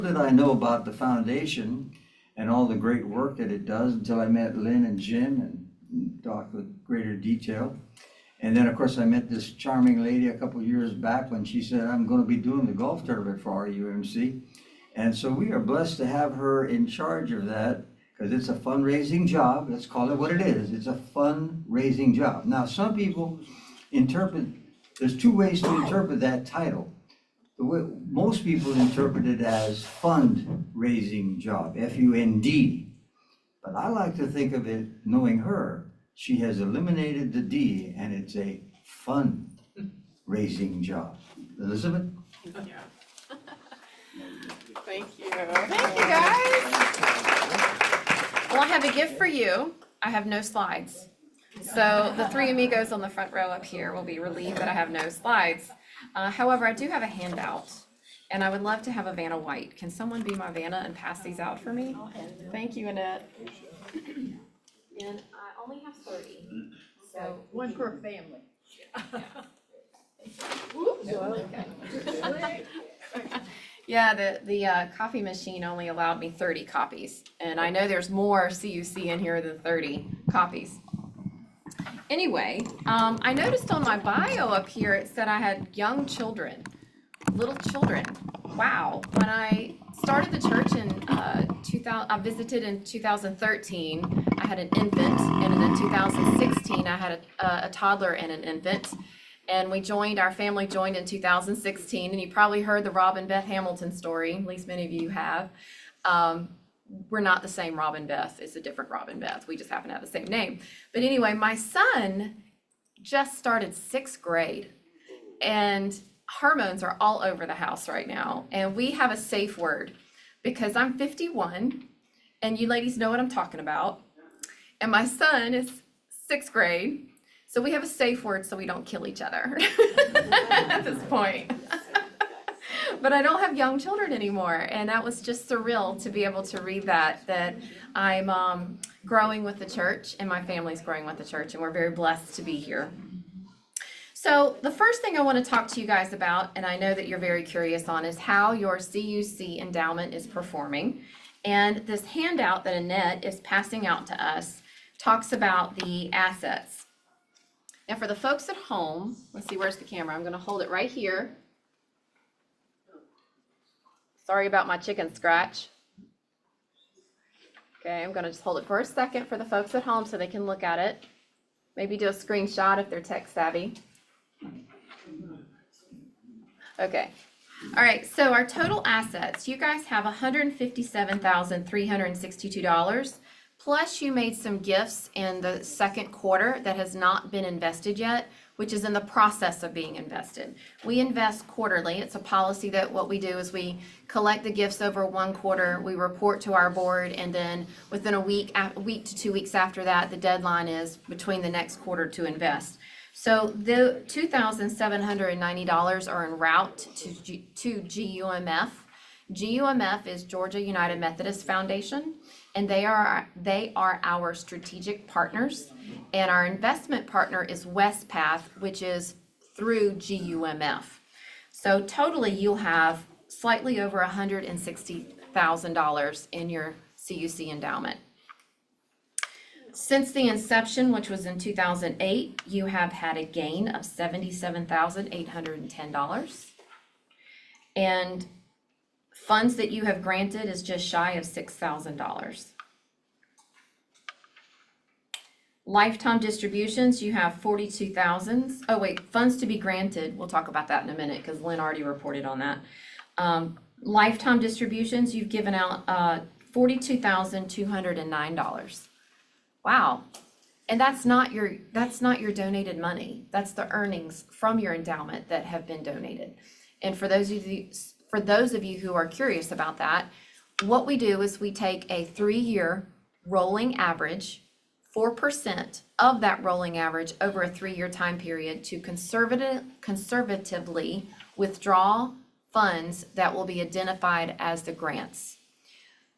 Did I know about the foundation and all the great work that it does until I met Lynn and Jim and talked with greater detail. And then, of course, I met this charming lady a couple years back when she said, I'm going to be doing the golf tournament for RUMC. And so we are blessed to have her in charge of that because it's a fundraising job. Let's call it what it is. It's a fundraising job. Now, some people interpret, there's two ways to interpret that title. The way most people interpret it as fundraising job, F-U-N-D. But I like to think of it, knowing her, she has eliminated the D and it's a fun-raising job. Elizabeth? Yeah. Thank you. Thank you, guys. Well, I have a gift for you. I have no slides. So the three amigos on the front row up here will be relieved that I have no slides. However, I do have a handout and I would love to have a Vanna White. Can someone be my Vanna and pass these out for me? Thank you, Annette. And I only have 30, so. One per family. Okay. Yeah, the coffee machine only allowed me 30 copies, and I know there's more CUC in here than 30 copies. Anyway, I noticed on my bio up here, it said I had young children, little children. Wow. When I started the church in 2000, I visited in 2013, I had an infant, and in 2016, I had a toddler and an infant. And our family joined in 2016, and you probably heard the Rob and Beth Hamilton story, at least many of you have. We're not the same Rob and Beth, it's a different Rob and Beth. We just happen to have the same name. But anyway, my son just started 6th grade, and hormones are all over the house right now. And we have a safe word because I'm 51, and you ladies know what I'm talking about. And my son is 6th grade. So we have a safe word so we don't kill each other at this point. But I don't have young children anymore. And that was just surreal to be able to read that I'm growing with the church and my family's growing with the church, and we're very blessed to be here. So the first thing I want to talk to you guys about, and I know that you're very curious on, is how your CUC endowment is performing. And this handout that Annette is passing out to us talks about the assets. Now for the folks at home, let's see, where's the camera? I'm going to hold it right here. Sorry about my chicken scratch. Okay, I'm going to just hold it for a second for the folks at home so they can look at it. Maybe do a screenshot if they're tech savvy. Okay. All right, so our total assets, you guys have $157,362. Plus you made some gifts in the second quarter that has not been invested yet, which is in the process of being invested. We invest quarterly. It's a policy that what we do is we collect the gifts over one quarter, we report to our board, and then within a week to 2 weeks after that, the deadline is between the next quarter to invest. So the $2,790 are en route to GUMF. GUMF is Georgia United Methodist Foundation, and they are our strategic partners, and our investment partner is WestPath, which is through GUMF. So totally you'll have slightly over $160,000 in your CUC endowment. Since the inception, which was in 2008, you have had a gain of $77,810, and funds that you have granted is just shy of $6,000. Lifetime distributions, you have 42,000. Oh wait, funds to be granted, we'll talk about that in a minute because Lynn already reported on that. Lifetime distributions, you've given out $42,209. Wow. And that's not your donated money. That's the earnings from your endowment that have been donated. And for those of you who are curious about that, what we do is we take a 3-year rolling average, 4% of that rolling average over a 3-year time period to conservatively withdraw funds that will be identified as the grants.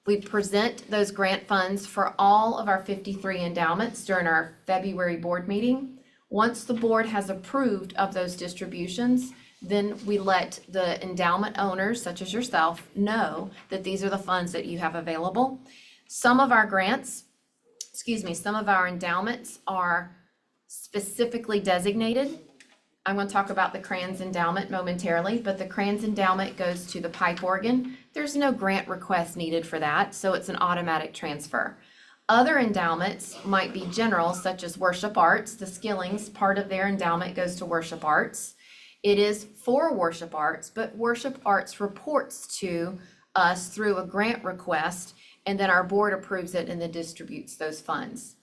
We present those grant funds for all of our 53 endowments during our February board meeting. Once the board has approved of those distributions, then we let the endowment owners, such as yourself, know that these are the funds that you have available. Some of our grants, some of our endowments are specifically designated. I'm going to talk about the Kranz Endowment momentarily, but the Kranz Endowment goes to the pipe organ. There's no grant request needed for that, so it's an automatic transfer. Other endowments might be general, such as worship arts. The Skillings, part of their endowment goes to worship arts. It is for worship arts, but worship arts reports to us through a grant request, and then our board approves it and then distributes those funds.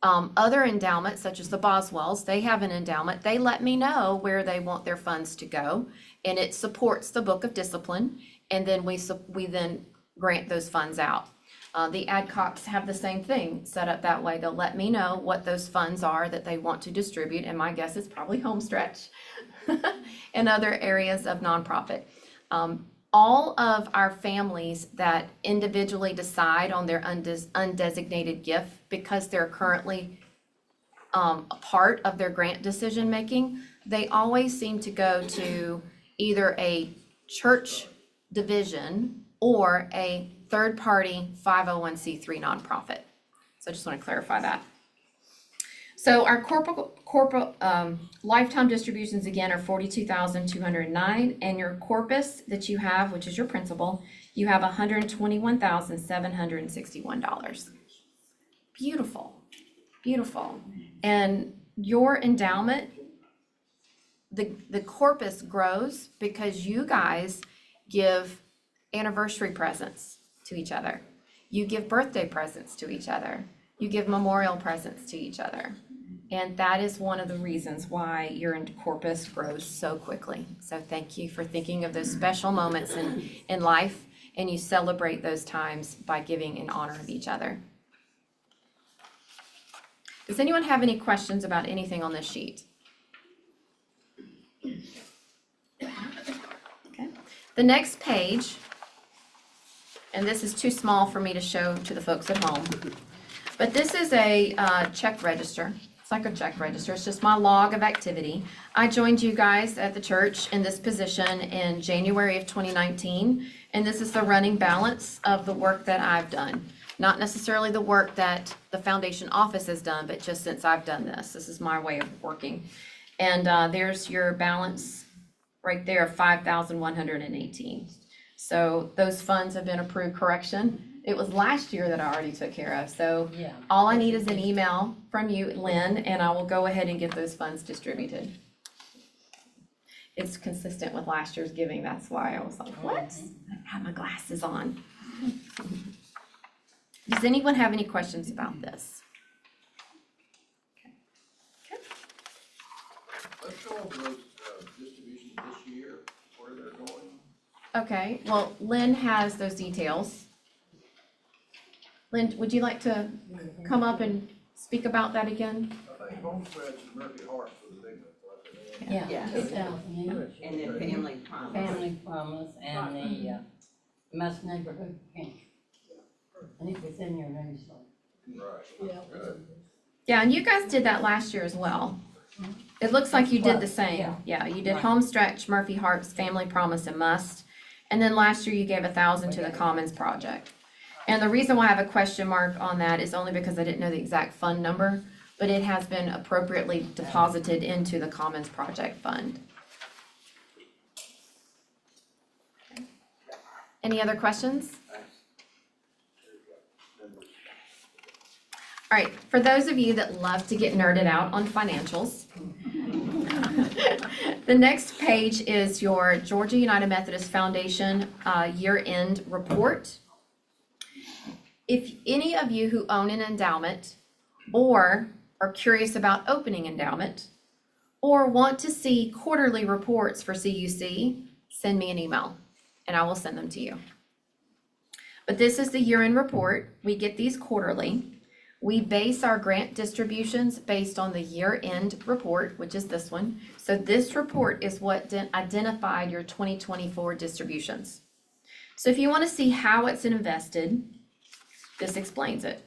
Other endowments, such as the Boswells, they have an endowment. They let me know where they want their funds to go, and it supports the Book of Discipline, and then we then grant those funds out. The Adcox have the same thing set up that way. They'll let me know what those funds are that they want to distribute, and my guess is probably Homestretch and other areas of nonprofit. All of our families that individually decide on their undesignated gift because they're currently a part of their grant decision making, they always seem to go to either a church division or a third-party 501c3 nonprofit. So I just want to clarify that. So our corporate lifetime distributions again are $42,209, and your corpus that you have, which is your principal, you have $121,761. Beautiful, beautiful. And your endowment, the corpus grows because you guys give anniversary presents to each other. You give birthday presents to each other. You give memorial presents to each other. And that is one of the reasons why your corpus grows so quickly. So thank you for thinking of those special moments in life, and you celebrate those times by giving in honor of each other. Does anyone have any questions about anything on this sheet? Okay. The next page, and this is too small for me to show to the folks at home, but this is a check register. It's like a check register. It's just my log of activity. I joined you guys at the church in this position in January of 2019, and this is the running balance of the work that I've done. Not necessarily the work that the foundation office has done, but just since I've done this. This is my way of working. And there's your balance right there of $5,118. So those funds have been approved. Correction. It was last year that I already took care of. So Yeah. all I need is an email from you, Lynn, and I will go ahead and get those funds distributed. It's consistent with last year's giving. That's why I was like, what? I have my glasses on. Does anyone have any questions about this? Okay. Let's go over those distributions this year, where they're going. Okay, well, Lynn has those details. Lynn, would you like to come up and speak about that again? I think Homestead's Murphy Hart for the big one. Yeah, Yeah. 2008, And then Family Promise. Family Promise, and the Mass Neighborhood Pink. I think it's in your newsletter. Right. Good. Yeah, and you guys did that last year as well. It looks like you did the same. Yeah, you did Homestretch, Murphy Hart's Family Promise, and Must. And then last year you gave 1,000 to the Commons Project. And the reason why I have a question mark on that is only because I didn't know the exact fund number, but it has been appropriately deposited into the Commons Project Fund. Any other questions? All right, for those of you that love to get nerded out on financials, the next page is your Georgia United Methodist Foundation year-end report. If any of you who own an endowment or are curious about opening endowment or want to see quarterly reports for CUC, send me an email and I will send them to you. But this is the year-end report. We get these quarterly. We base our grant distributions based on the year-end report, which is this one. So this report is what identified your 2024 distributions. So if you want to see how it's invested, this explains it.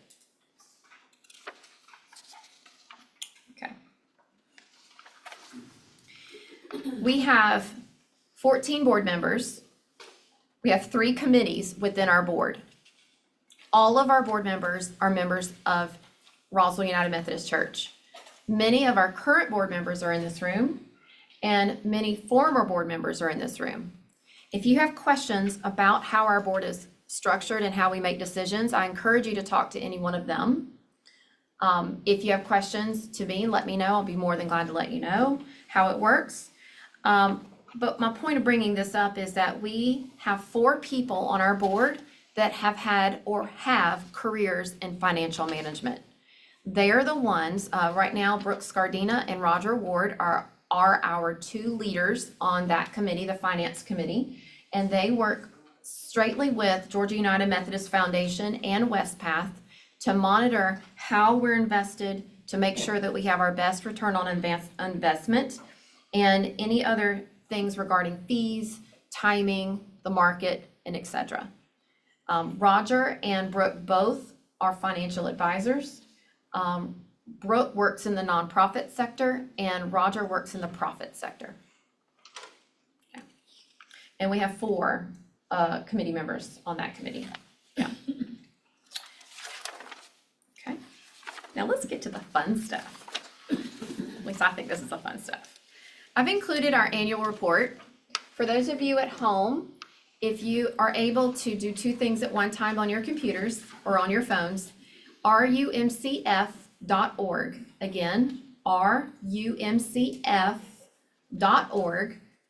Okay. We have 14 board members. We have 3 committees within our board. All of our board members are members of Roswell United Methodist Church. Many of our current board members are in this room, and many former board members are in this room. If you have questions about how our board is structured and how we make decisions, I encourage you to talk to any one of them. If you have questions to me, let me know. I'll be more than glad to let you know how it works. But my point of bringing this up is that we have 4 people on our board that have had or have careers in financial management. They are the ones, right now, Brooke Scardina and Roger Ward are our 2 leaders on that committee, the finance committee, and they work straightly with Georgia United Methodist Foundation and WestPath to monitor how we're invested, to make sure that we have our best return on investment, and any other things regarding fees, timing, the market, and etc. Roger and Brooke both are financial advisors. Brooke works in the nonprofit sector and Roger works in the profit sector. Okay. And we have 4 committee members on that committee. Yeah. Okay. Now let's get to the fun stuff. At least I think this is the fun stuff. I've included our annual report. For those of you at home, if you are able to do 2 things at one time on your computers or on your phones, RUMCF.org. Again, RUMCF.org.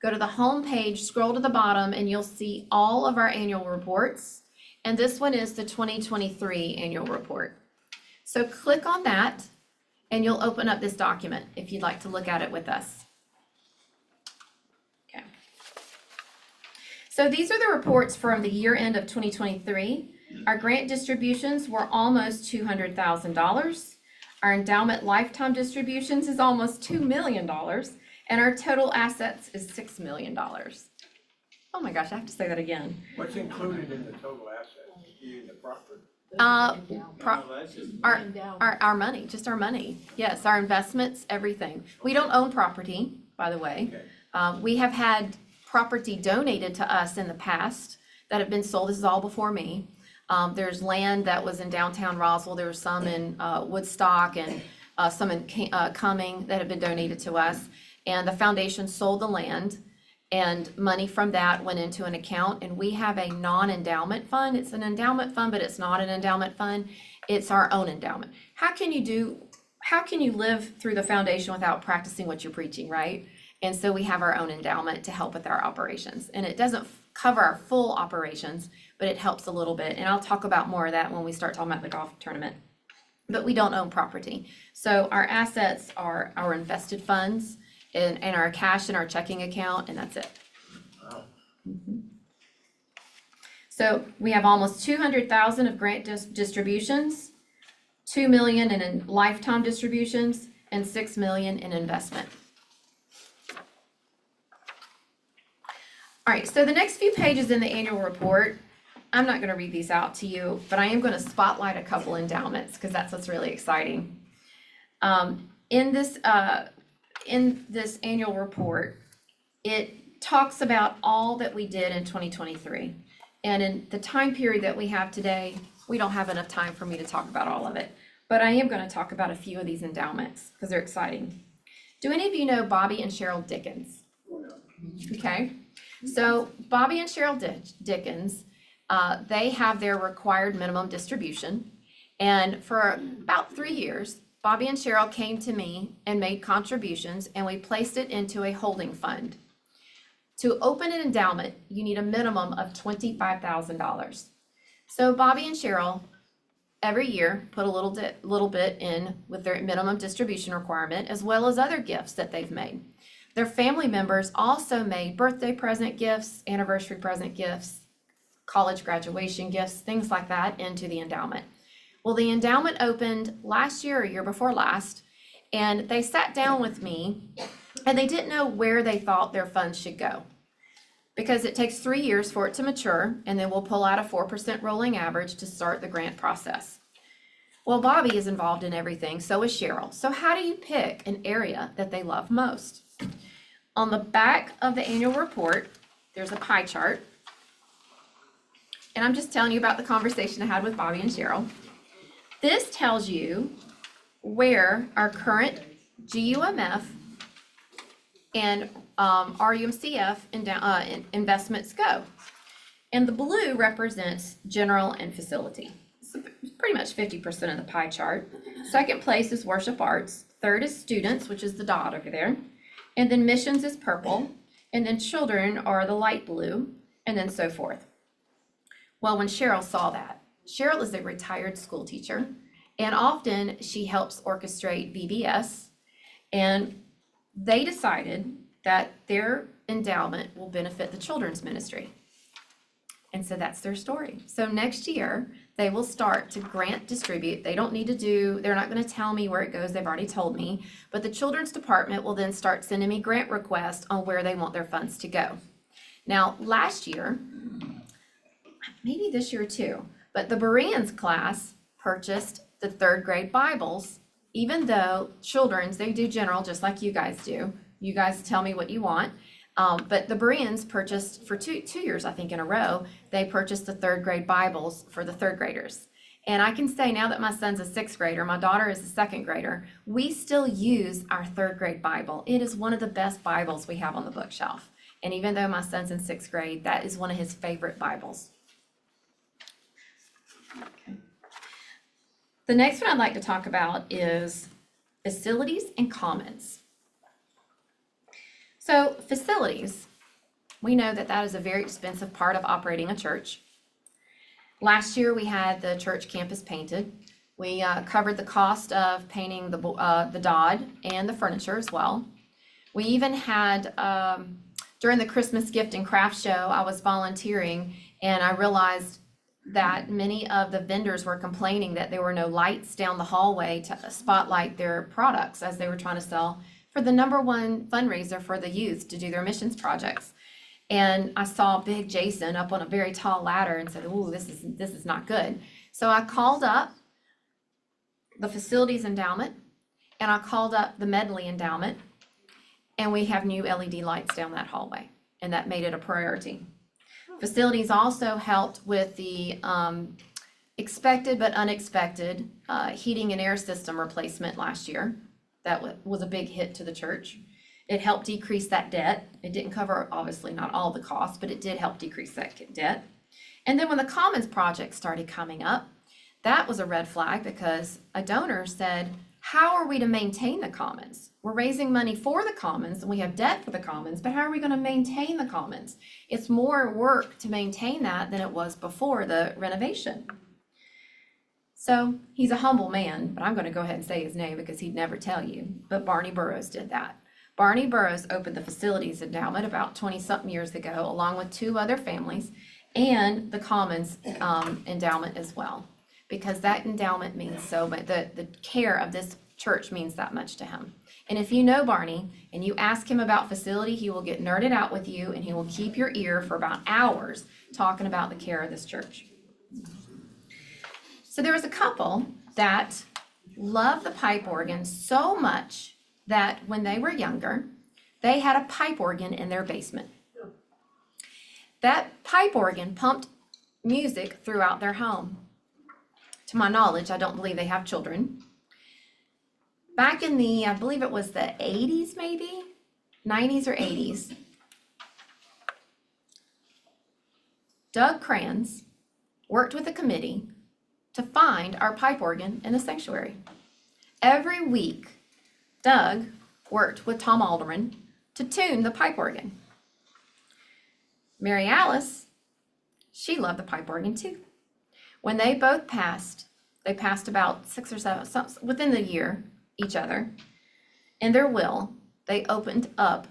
Go to the home page, scroll to the bottom, and you'll see all of our annual reports. And this one is the 2023 annual report. So click on that, and you'll open up this document if you'd like to look at it with us. Okay. So these are the reports from the year end of 2023. Our grant distributions were almost $200,000. Our endowment lifetime distributions is almost $2 million. And our total assets is $6 million. Oh my gosh, I have to say that again. What's included in the total assets, in the property? Our money, just our money. Yes, our investments, everything. We don't own property, by the way. Okay. We have had property donated to us in the past that have been sold. This is all before me. There's land that was in downtown Roswell. There was some in Woodstock and some in Cumming that have been donated to us. And the foundation sold the land, and money from that went into an account. And we have a non-endowment fund. It's an endowment fund, but it's not an endowment fund. It's our own endowment. How can you live through the foundation without practicing what you're preaching, right? And so we have our own endowment to help with our operations. And it doesn't cover our full operations, but it helps a little bit. And I'll talk about more of that when we start talking about the golf tournament. But we don't own property. So our assets are our invested funds and our cash in our checking account, and that's it. Wow. So we have almost 200,000 of grant distributions, 2 million in lifetime distributions, and 6 million in investment. All right, so the next few pages in the annual report, I'm not gonna read these out to you, but I am gonna spotlight a couple endowments because that's what's really exciting. In this annual report, it talks about all that we did in 2023. And in the time period that we have today, we don't have enough time for me to talk about all of it. But I am going to talk about a few of these endowments because they're exciting. Do any of you know Bobby and Cheryl Dickens? Okay. So Bobby and Cheryl Dickens, they have their required minimum distribution. And for about 3 years, Bobby and Cheryl came to me and made contributions, and we placed it into a holding fund. To open an endowment, you need a minimum of $25,000. So Bobby and Cheryl, every year, put a little bit in with their minimum distribution requirement, as well as other gifts that they've made. Their family members also made birthday present gifts, anniversary present gifts, college graduation gifts, things like that into the endowment. Well, the endowment opened last year or year before last, and they sat down with me and they didn't know where they thought their funds should go because it takes 3 years for it to mature, and then we'll pull out a 4% rolling average to start the grant process. Well, Bobby is involved in everything, so is Cheryl. So how do you pick an area that they love most? On the back of the annual report, there's a pie chart. And I'm just telling you about the conversation I had with Bobby and Cheryl. This tells you where our current GUMF and RUMCF investments go. And the blue represents general and facility. So pretty much 50% of the pie chart. Second place is worship arts. Third is students, which is the dot over there. And then missions is purple. And then children are the light blue, and then so forth. Well, when Cheryl saw that, Cheryl is a retired school teacher, and often she helps orchestrate VBS, and they decided that their endowment will benefit the children's ministry. And so that's their story. So next year, they will start to grant distribute. They don't need to they're not going to tell me where it goes. They've already told me. But the children's department will then start sending me grant requests on where they want their funds to go. Now, last year, maybe this year too, but the Bereans class purchased the third grade Bibles, even though children's, they do general just like you guys do. You guys tell me what you want. But the Bereans purchased for two years, I think in a row, they purchased the third grade Bibles for the third graders. And I can say now that my son's a sixth grader, my daughter is a second grader, we still use our third grade Bible. It is one of the best Bibles we have on the bookshelf. And even though my son's in sixth grade, that is one of his favorite Bibles. Okay. The next one I'd like to talk about is facilities and commons. So facilities, we know that that is a very expensive part of operating a church. Last year we had the church campus painted. We covered the cost of painting the Dodd and the furniture as well. We even had, during the Christmas gift and craft show, I was volunteering and I realized that many of the vendors were complaining that there were no lights down the hallway to spotlight their products as they were trying to sell for the #1 fundraiser for the youth to do their missions projects. And I saw big Jason up on a very tall ladder and said, "Ooh, this is not good." So I called up the facilities endowment and I called up the Medley endowment, and we have new LED lights down that hallway, and that made it a priority. Facilities also helped with the expected but unexpected heating and air system replacement last year. That was a big hit to the church. It helped decrease that debt. It didn't cover, obviously, not all the costs, but it did help decrease that debt. And then when the Commons project started coming up, that was a red flag because a donor said, how are we to maintain the Commons? We're raising money for the Commons and we have debt for the Commons, but how are we going to maintain the Commons? It's more work to maintain that than it was before the renovation. So he's a humble man, but I'm going to go ahead and say his name because he'd never tell you. But Barney Burroughs did that. Barney Burroughs opened the Facilities Endowment about 20-something years ago, along with 2 other families, and the Commons Endowment as well, because that endowment means so much. The care of this church means that much to him. And if you know Barney and you ask him about facility, he will get nerded out with you and he will keep your ear for about hours talking about the care of this church. So there was a couple that loved the pipe organ so much that when they were younger, they had a pipe organ in their basement. That pipe organ pumped music throughout their home. To my knowledge, I don't believe they have children. Back in the, I believe it was the 80s maybe, 90s or 80s, Doug Kranz worked with a committee to find our pipe organ in the sanctuary. Every week, Doug worked with Tom Alderman to tune the pipe organ. Mary Alice, she loved the pipe organ too. When they both passed, they passed about 6 or 7, within the year, each other. In their will, they opened up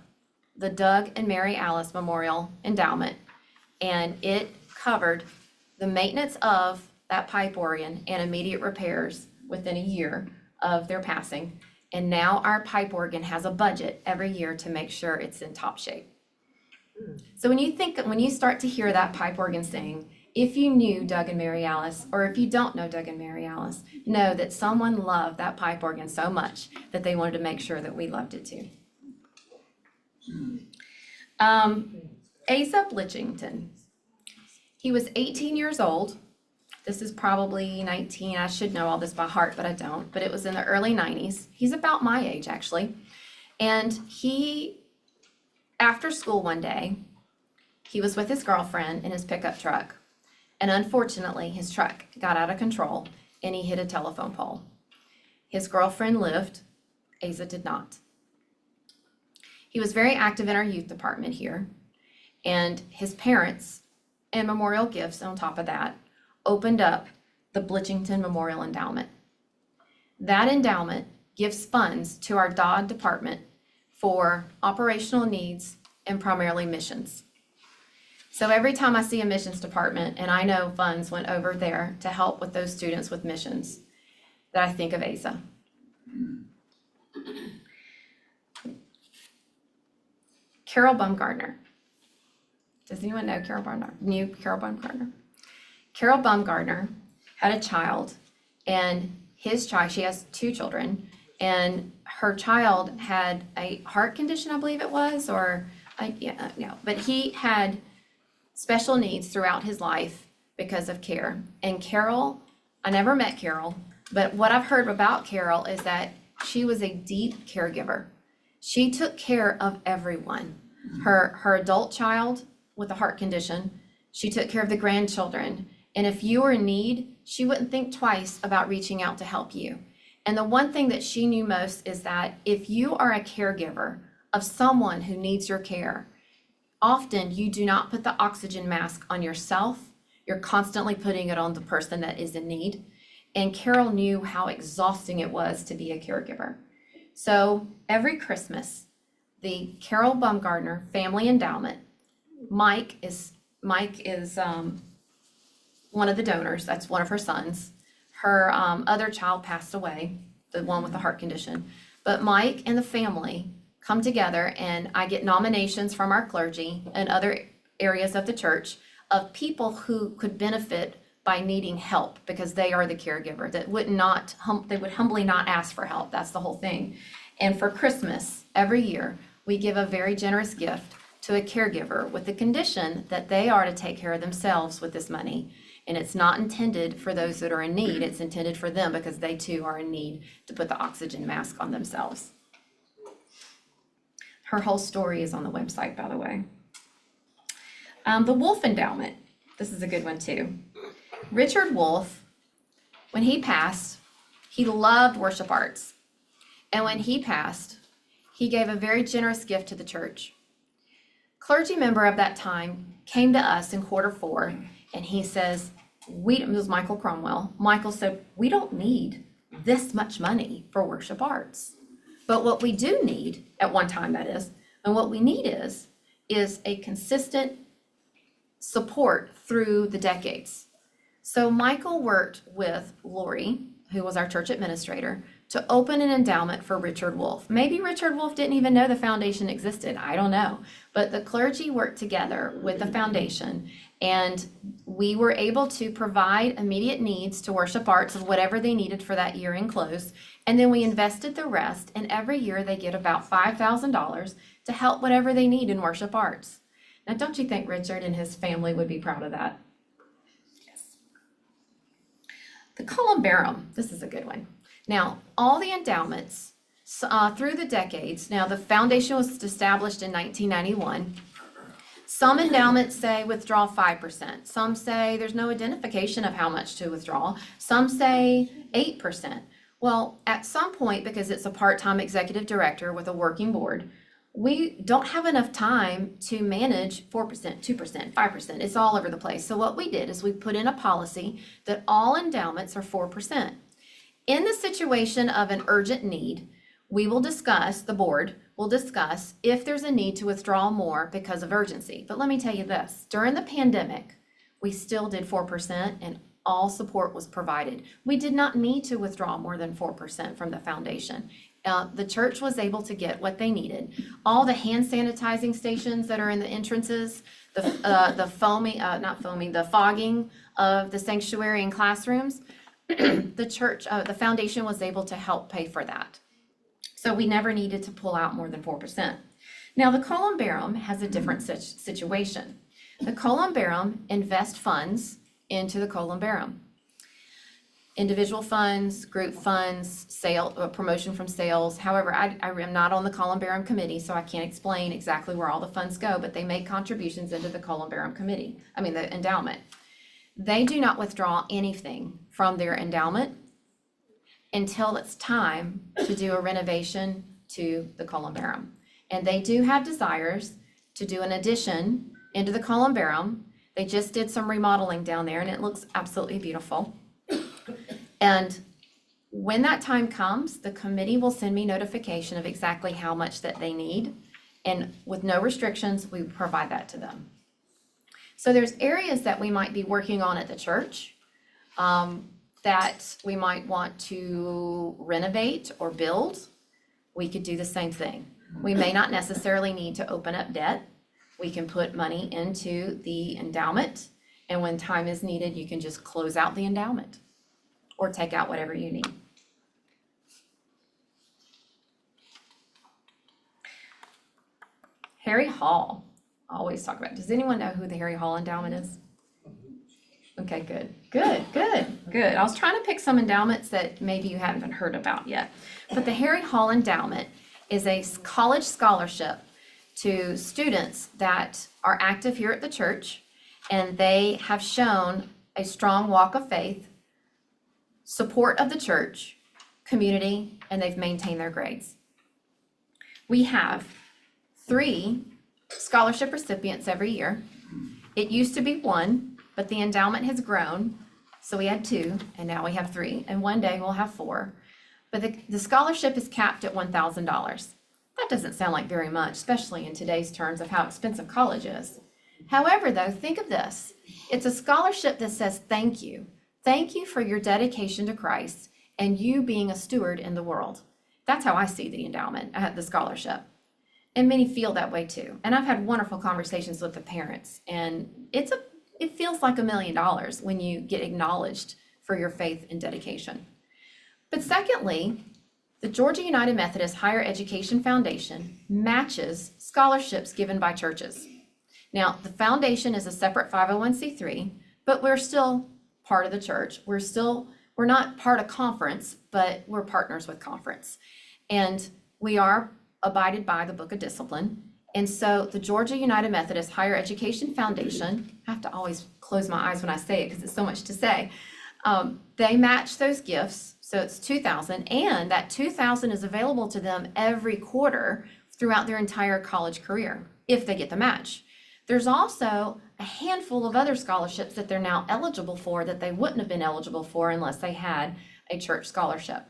the Doug and Mary Alice Memorial Endowment, and it covered the maintenance of that pipe organ and immediate repairs within a year of their passing. And now our pipe organ has a budget every year to make sure it's in top shape. So when you start to hear that pipe organ sing, if you knew Doug and Mary Alice, or if you don't know Doug and Mary Alice, know that someone loved that pipe organ so much that they wanted to make sure that we loved it too. Asa Blitchington. He was 18 years old. This is probably 19. I should know all this by heart, but I don't. But it was in the early 90s. He's about my age, actually. And he, after school one day, he was with his girlfriend in his pickup truck. And unfortunately, his truck got out of control and he hit a telephone pole. His girlfriend lived. Asa did not. He was very active in our youth department here. And his parents, and memorial gifts on top of that, opened up the Blitchington Memorial Endowment. That endowment gives funds to our DOD department for operational needs and primarily missions. So every time I see a missions department and I know funds went over there to help with those students with missions, that I think of Asa. Carol Bumgardner. Does anyone know Carol Bumgardner? Carol Bumgardner? Carol Bumgardner had a child, and his child, she has 2 children, and her child had a heart condition, I believe it was, but he had special needs throughout his life because of care. And Carol, I never met Carol, but what I've heard about Carol is that she was a deep caregiver. She took care of everyone. Her adult child with a heart condition, she took care of the grandchildren. And if you were in need, she wouldn't think twice about reaching out to help you. And the one thing that she knew most is that if you are a caregiver of someone who needs your care, often you do not put the oxygen mask on yourself. You're constantly putting it on the person that is in need. And Carol knew how exhausting it was to be a caregiver. So every Christmas, the Carol Bumgardner Family Endowment, Mike is one of the donors. That's one of her sons. Her other child passed away, the one with the heart condition. But Mike and the family come together, and I get nominations from our clergy and other areas of the church of people who could benefit by needing help because they are the caregiver that they would humbly not ask for help. That's the whole thing. And for Christmas, every year, we give a very generous gift to a caregiver with the condition that they are to take care of themselves with this money. And it's not intended for those that are in need. It's intended for them because they too are in need to put the oxygen mask on themselves. Her whole story is on the website, by the way. The Wolf Endowment. This is a good one too. Richard Wolf, when he passed, he loved worship arts. And when he passed, he gave a very generous gift to the church. Clergy member of that time came to us in Q4, and he says, it was Michael Cromwell. Michael said, we don't need this much money for worship arts. But what we do need, at one time that is, and what we need is a consistent support through the decades. So Michael worked with Lori, who was our church administrator, to open an endowment for Richard Wolf. Maybe Richard Wolf didn't even know the foundation existed. I don't know. But the clergy worked together with the foundation, and we were able to provide immediate needs to worship arts of whatever they needed for that year in close. And then we invested the rest, and every year they get about $5,000 to help whatever they need in worship arts. Now, don't you think Richard and his family would be proud of that? Yes. The Columbarium, this is a good one. Now, all the endowments through the decades, now the foundation was established in 1991. Some endowments say withdraw 5%. Some say there's no identification of how much to withdraw. Some say 8%. Well, at some point, because it's a part-time executive director with a working board, we don't have enough time to manage 4%, 2%, 5%. It's all over the place. So what we did is we put in a policy that all endowments are 4%. In the situation of an urgent need, we will discuss, the board will discuss if there's a need to withdraw more because of urgency. But let me tell you this, during the pandemic, we still did 4% and all support was provided. We did not need to withdraw more than 4% from the foundation. The church was able to get what they needed. All the hand sanitizing stations that are in the entrances, the fogging of the sanctuary and classrooms, the church, the foundation was able to help pay for that. So we never needed to pull out more than 4%. Now, the columbarium has a different situation. The columbarium invests funds into the columbarium. Individual funds, group funds, promotion from sales. However, I am not on the columbarium committee, so I can't explain exactly where all the funds go, but they make contributions into the columbarium committee, the endowment. They do not withdraw anything from their endowment until it's time to do a renovation to the columbarium. And they do have desires to do an addition into the columbarium. They just did some remodeling down there and it looks absolutely beautiful. And when that time comes, the committee will send me notification of exactly how much that they need. And with no restrictions, we provide that to them. So there's areas that we might be working on at the church that we might want to renovate or build. We could do the same thing. We may not necessarily need to open up debt. We can put money into the endowment, and when time is needed, you can just close out the endowment or take out whatever you need. Harry Hall, I always talk about. Does anyone know who the Harry Hall Endowment is? Okay, good. I was trying to pick some endowments that maybe you haven't heard about yet. But the Harry Hall Endowment is a college scholarship to students that are active here at the church, and they have shown a strong walk of faith, support of the church, community, and they've maintained their grades. We have 3 scholarship recipients every year. It used to be 1, but the endowment has grown. So we had 2, and now we have 3, and one day we'll have 4. But the scholarship is capped at $1,000. That doesn't sound like very much, especially in today's terms of how expensive college is. However, though, think of this. It's a scholarship that says thank you. Thank you for your dedication to Christ and you being a steward in the world. That's how I see the endowment, the scholarship. And many feel that way too. And I've had wonderful conversations with the parents, and it feels like $1 million when you get acknowledged for your faith and dedication. But secondly, the Georgia United Methodist Higher Education Foundation matches scholarships given by churches. Now, the foundation is a separate 501c3, but we're still part of the church. We're not part of conference, but we're partners with conference. And we are abided by the Book of Discipline. And so the Georgia United Methodist Higher Education Foundation, I have to always close my eyes when I say it because it's so much to say, they match those gifts. So it's $2,000, and that $2,000 is available to them every quarter throughout their entire college career if they get the match. There's also a handful of other scholarships that they're now eligible for that they wouldn't have been eligible for unless they had a church scholarship.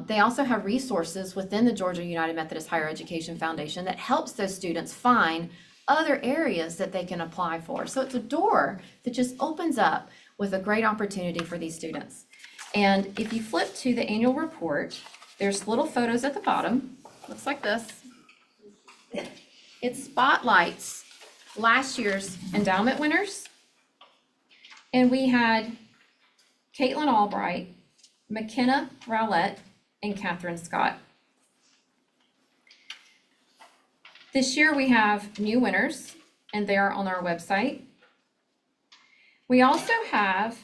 They also have resources within the Georgia United Methodist Higher Education Foundation that helps those students find other areas that they can apply for. So it's a door that just opens up with a great opportunity for these students. And if you flip to the annual report, there's little photos at the bottom. Looks like this. It spotlights last year's endowment winners. And we had Caitlin Albright, McKenna Rowlett, and Catherine Scott. This year we have new winners, and they are on our website. We also have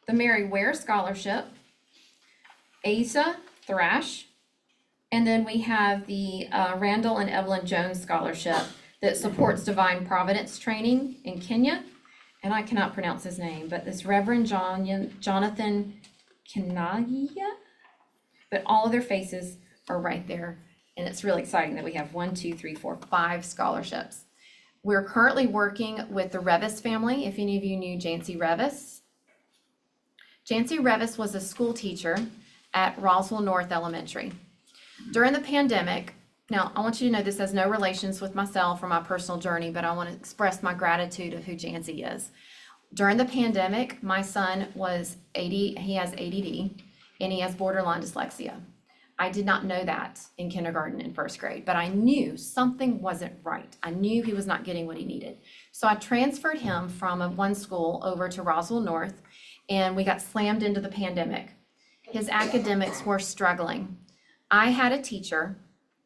the Mary Ware Scholarship, Asa Thrash, and then we have the Randall and Evelyn Jones Scholarship that supports Divine Providence training in Kenya. And I cannot pronounce his name, but this Reverend Jonathan Kinaya. But all of their faces are right there. And it's really exciting that we have 5 scholarships. We're currently working with the Revis family. If any of you knew Jancy Revis. Jancy Revis was a school teacher at Roswell North Elementary. During the pandemic, now I want you to know this has no relations with myself or my personal journey, but I want to express my gratitude of who Jancy is. During the pandemic, my son he has ADD, and he has borderline dyslexia. I did not know that in kindergarten and first grade, but I knew something wasn't right. I knew he was not getting what he needed. So I transferred him from one school over to Roswell North, and we got slammed into the pandemic. His academics were struggling. I had a teacher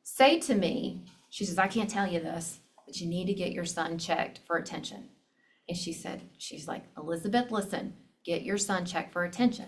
say to me, she says, I can't tell you this, but you need to get your son checked for attention. And she's like, Elizabeth, listen, get your son checked for attention.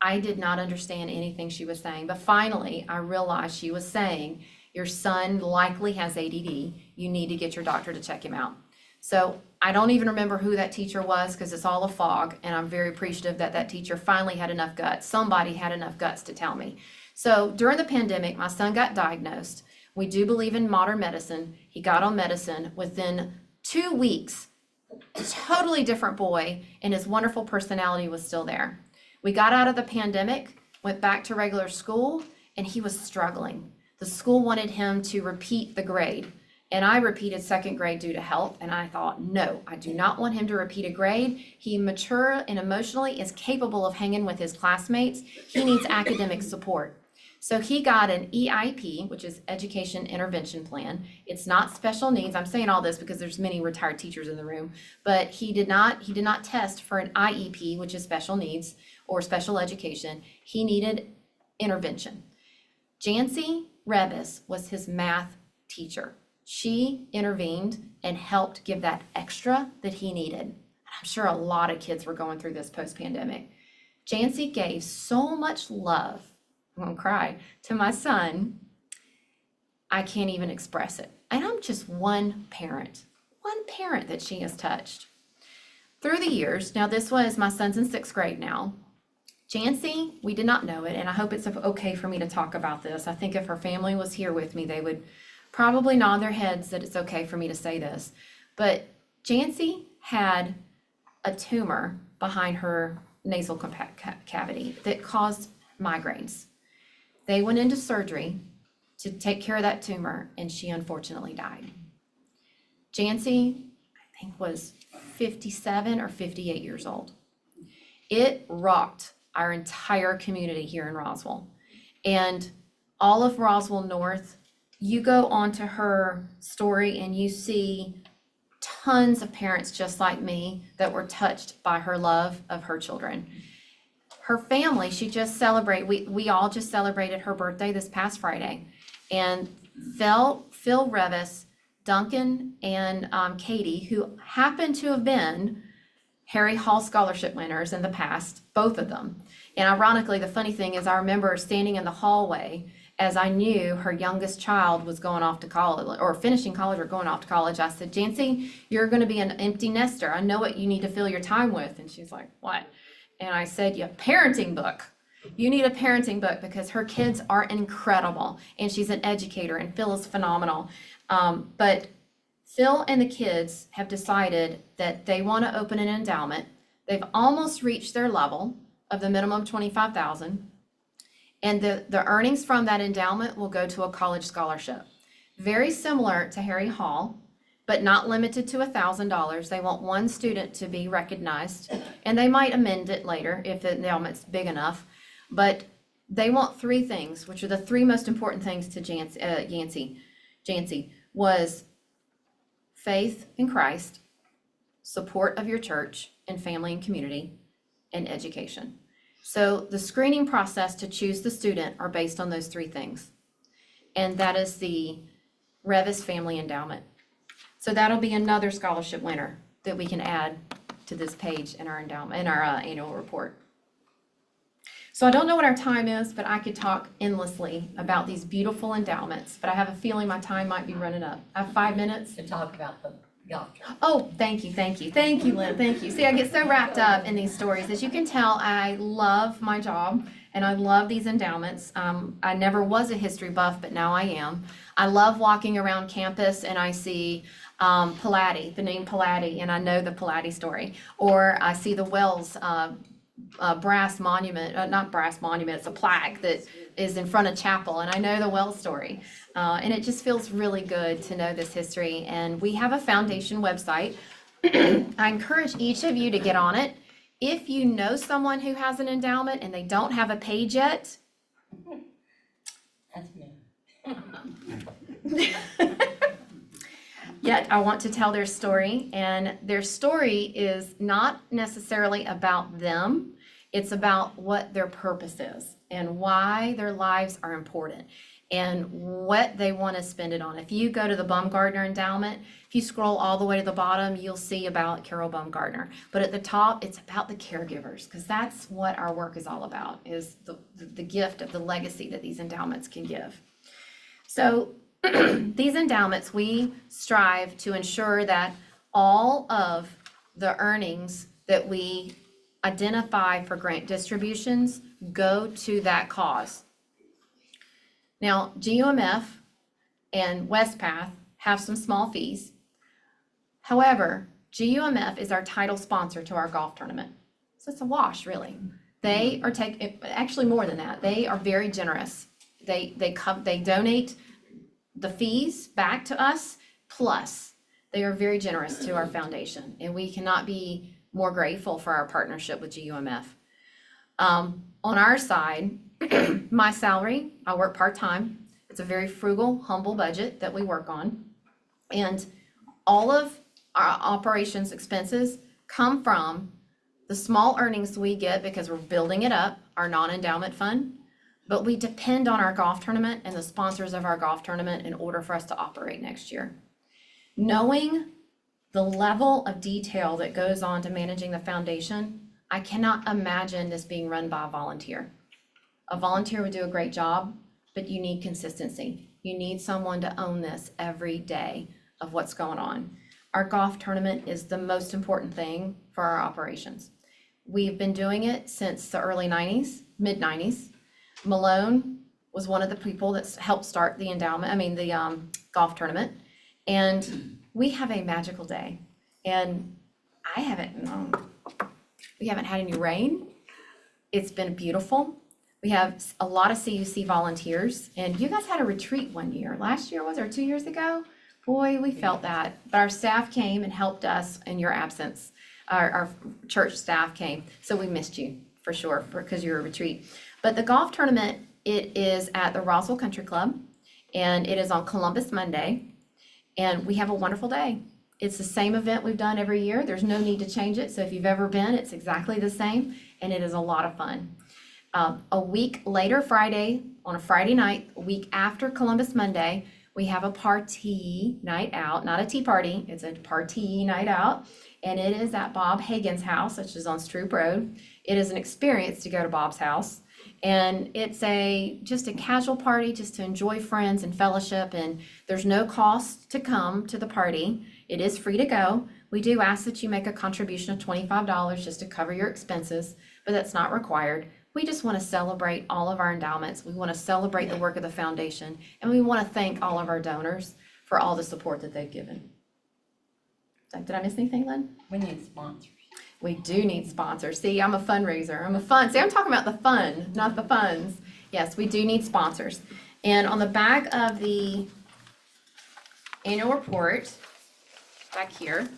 I did not understand anything she was saying, but finally I realized she was saying, your son likely has ADD. You need to get your doctor to check him out. So I don't even remember who that teacher was because it's all a fog, and I'm very appreciative that that teacher finally had enough guts. Somebody had enough guts to tell me. So during the pandemic, my son got diagnosed. We do believe in modern medicine. He got on medicine within 2 weeks. A totally different boy, and his wonderful personality was still there. We got out of the pandemic, went back to regular school, and he was struggling. The school wanted him to repeat the grade, and I repeated second grade due to health, and I thought, no, I do not want him to repeat a grade. He mature and emotionally is capable of hanging with his classmates. He needs academic support. So he got an EIP, which is Education Intervention Plan. It's not special needs. I'm saying all this because there's many retired teachers in the room, but he did not test for an IEP, which is special needs or special education. He needed intervention. Jancy Revis was his math teacher. She intervened and helped give that extra that he needed. I'm sure a lot of kids were going through this post-pandemic. Jancy gave so much love, I'm gonna cry, to my son, I can't even express it. And I'm just one parent that she has touched. Through the years, now this was, my son's in 6th grade now. Jancy, we did not know it, and I hope it's okay for me to talk about this. I think if her family was here with me, they would probably nod their heads that it's okay for me to say this. But Jancy had a tumor behind her nasal cavity that caused migraines. They went into surgery to take care of that tumor, and she unfortunately died. Jancy, I think, was 57 or 58 years old. It rocked our entire community here in Roswell. And all of Roswell North, you go onto her story and you see tons of parents just like me that were touched by her love of her children. Her family, she just celebrated, we all just celebrated her birthday this past Friday. And Phil Revis, Duncan, and Katie, who happened to have been Harry Hall scholarship winners in the past, both of them. And ironically, the funny thing is I remember standing in the hallway as I knew her youngest child was going off to college or finishing college or going off to college. I said, Jancy, you're going to be an empty nester. I know what you need to fill your time with. And she's like, what? And I said, yeah, parenting book. You need a parenting book because her kids are incredible. And she's an educator, and Phil is phenomenal. But Phil and the kids have decided that they want to open an endowment. They've almost reached their level of the minimum $25,000. And the earnings from that endowment will go to a college scholarship. Very similar to Harry Hall, but not limited to $1,000. They want one student to be recognized, and they might amend it later if the endowment's big enough. But they want 3 things, which are the 3 most important things to Jancy was faith in Christ, support of your church and family and community, and education. So the screening process to choose the student are based on those 3 things. And that is the Revis Family Endowment. So that'll be another scholarship winner that we can add to this page in our endowment, in our annual report. So I don't know what our time is, but I could talk endlessly about these beautiful endowments, but I have a feeling my time might be running up. I have 5 minutes. To talk about the doctor. Oh, thank you, Lynn, thank you. See, I get so wrapped up in these stories. As you can tell, I love my job and I love these endowments. I never was a history buff, but now I am. I love walking around campus and I see Palladio, the name Palladio, and I know the Palladio story. Or I see the Wells brass monument, not brass monument, it's a plaque that is in front of chapel, and I know the Wells story. And it just feels really good to know this history. And we have a foundation website. I encourage each of you to get on it. If you know someone who has an endowment and they don't have a page yet, That's me. yet I want to tell their story, and their story is not necessarily about them. It's about what their purpose is and why their lives are important. and what they want to spend it on. If you go to the Baumgardner Endowment, if you scroll all the way to the bottom, you'll see about Carol Baumgardner. But at the top, it's about the caregivers, because that's what our work is all about, is the gift of the legacy that these endowments can give. So these endowments, we strive to ensure that all of the earnings that we identify for grant distributions go to that cause. Now, GUMF and WestPath have some small fees. However, GUMF is our title sponsor to our golf tournament. So it's a wash, really. They are actually more than that. They are very generous. They donate the fees back to us, plus they are very generous to our foundation, and we cannot be more grateful for our partnership with GUMF. On our side, my salary, I work part-time. It's a very frugal, humble budget that we work on. And all of our operations expenses come from the small earnings we get because we're building it up, our non-endowment fund. But we depend on our golf tournament and the sponsors of our golf tournament in order for us to operate next year. Knowing the level of detail that goes on to managing the foundation, I cannot imagine this being run by a volunteer. A volunteer would do a great job, but you need consistency. You need someone to own this every day of what's going on. Our golf tournament is the most important thing for our operations. We've been doing it since the early 90s, mid-90s. Malone was one of the people that helped start the golf tournament. And we have a magical day. And we haven't had any rain. It's been beautiful. We have a lot of CUC volunteers, and you guys had a retreat one year. Last year was, or 2 years ago? Boy, we felt that. But our staff came and helped us in your absence. Our church staff came, so we missed you for sure because you're a retreat. But the golf tournament, it is at the Roswell Country Club, and it is on Columbus Monday, and we have a wonderful day. It's the same event we've done every year. There's no need to change it. So if you've ever been, it's exactly the same, and it is a lot of fun. A week later, on a Friday night, a week after Columbus Monday, we have a party night out, not a tea party, it's a party night out. And it is at Bob Hagen's house, which is on Stroop Road. It is an experience to go to Bob's house. And it's just a casual party, just to enjoy friends and fellowship. And there's no cost to come to the party. It is free to go. We do ask that you make a contribution of $25 just to cover your expenses, but that's not required. We just want to celebrate all of our endowments. We want to celebrate the work of the foundation, and we want to thank all of our donors for all the support that they've given. Did I miss anything, Lynn? We need sponsors. We do need sponsors. See, I'm a fundraiser. See, I'm talking about the fun, not the funds. Yes, we do need sponsors. And on the back of the annual report, back here,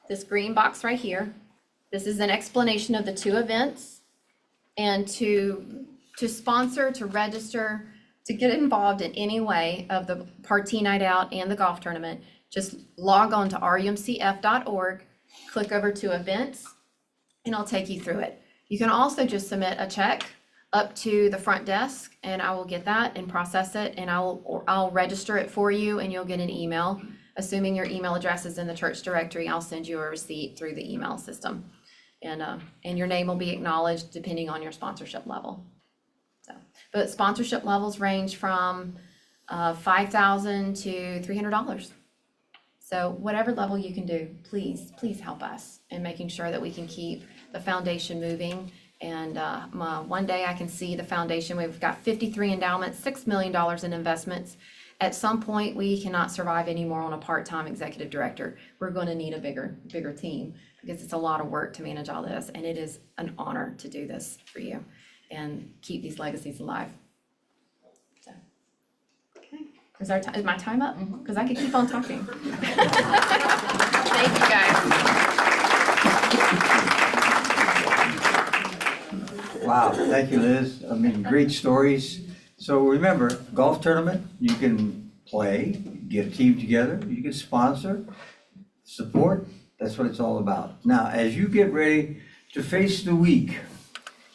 this green box right here, this is an explanation of the two events. And to sponsor, to register, to get involved in any way of the party night out and the golf tournament, just log on to rumcf.org, click over to events, and I'll take you through it. You can also just submit a check up to the front desk, and I will get that and process it, and I'll register it for you, and you'll get an email. Assuming your email address is in the church directory, I'll send you a receipt through the email system. And your name will be acknowledged depending on your sponsorship level. But sponsorship levels range from $5,000 to $300. So whatever level you can do, please help us in making sure that we can keep the foundation moving. And one day I can see the foundation. We've got 53 endowments, $6 million in investments. At some point, we cannot survive anymore on a part-time executive director. We're going to need a bigger team, because it's a lot of work to manage all this, and it is an honor to do this for you and keep these legacies alive. So, okay. Is my time up? Because I could keep on talking. Thank you, guys. Wow, thank you, Liz. I mean, great stories. So remember, golf tournament, you can play, get a team together, you can sponsor, support. That's what it's all about. Now, as you get ready to face the week,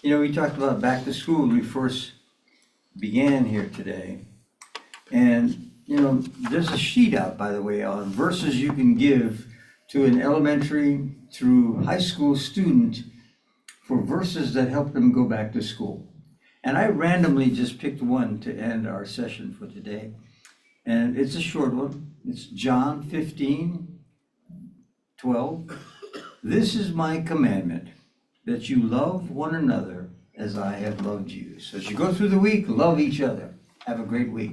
we talked about back to school when we first began here today. And, you know, there's a sheet out, by the way, on verses you can give to an elementary through high school student for verses that help them go back to school. And I randomly just picked one to end our session for today. And it's a short one. It's John 15:12. This is my commandment, that you love one another as I have loved you. So as you go through the week, love each other. Have a great week.